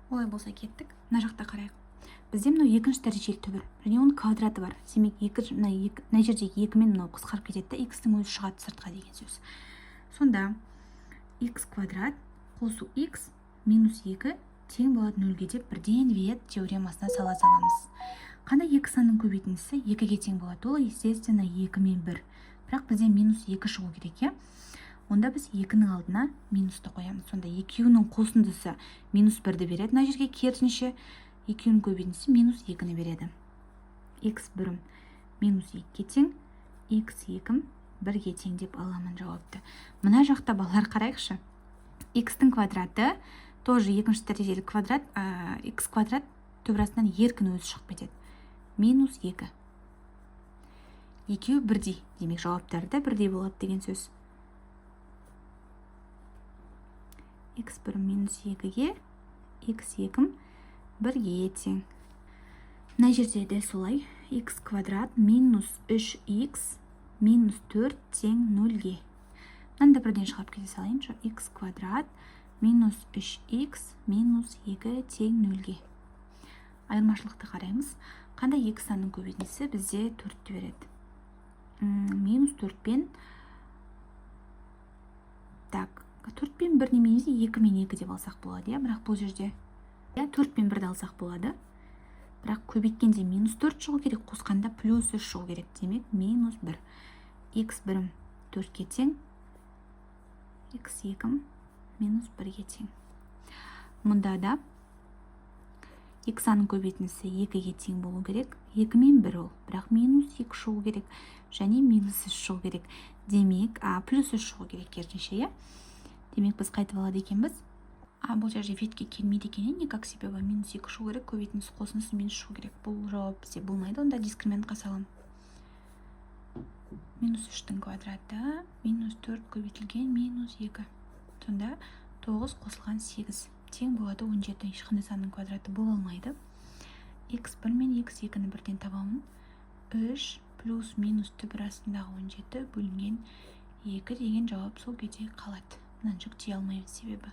Олай болса кеттік. Мына жақта қарайық. Бізде мынау екінші дәрежелі түбір және оның квадраты бар. Демек мына жердегі 2 мен мынау қысқарып кетеді да, x-тің өзі шығады сыртқа деген сөз. Сонда x квадрат қосу x минус 2 тең болады 0-ге деп бірден Виет теоремасына сала саламыз. Қандай екі санның көбейтіндісі 2-ге тең болады? Ол естественно 2 мен 1. Бірақ бізде минус 2 шығу керек, е? Онда біз 2-нің алдына минусты қоямыз. Сонда екеуінің қосындысы минус 1-ді береді. Мына жерге керісінше екеуінің көбейтіндісі минус 2-ні береді. x1 минус 2-ге тең, x2 1-ге тең деп аламын жауапты. Мына жақта балалар қарайықшы. x-тің квадраты тоже екінші дәрежелі квадрат, x квадрат түбірасынан еркін өзі шығып кетеді. Минус 2. Екеуі бірдей. Демек жауаптары да бірдей болады деген сөз. x1 минус 2-ге, x2 1-ге тең. Мына жерде дәл солай. x квадрат минус 3x минус 4 тең 0-ге. Мынанда бірден шығарып кете салайыншы. x квадрат минус 3x минус 2 тең 0-ге. Айырмашылықты қараймыз. Қандай екі санның көбейтіндісі бізде 4-ті береді. Минус 4 пен 4 пен 1 немесе 2 мен 2 деп алсақ болады. Бірақ бұл жерде 4 пен 1-ді алсақ болады. Бірақ көбейткенде минус 4 шығу керек, қосқанда плюс 3 шығу керек. Демек минус 1. x1 4-ге тең, x2 минус 1-ге тең. Мұнда да екі санның көбейтіндісі 2-ге тең болу керек. 2 мен 1 ол. Бірақ минус 2 шығу керек. Және минус 3 шығу керек. Демек, плюс 3 шығу керек керісінше. Демек, біз қайтып алады екенбіз. Бұл жерде ветке келмейді екен, не как себебі минус 2 шығу керек, көбейтіндісі қосындысы минус шығу керек. Бұл жауап бізде болмайды. Онда дискриминантқа салам. Минус 3-тің квадраты, минус 4 көбейтілген минус 2. Сонда 9 қосылған 8. Тең болады 17. Ешқандай санның квадраты бола алмайды. x1 мен x2-ні бірден табамын. 3 плюс минус түбір астындағы 17 бөлінген 2 деген жауап сол күйде қалады. Мынаны жүктей алмаймыз себебі.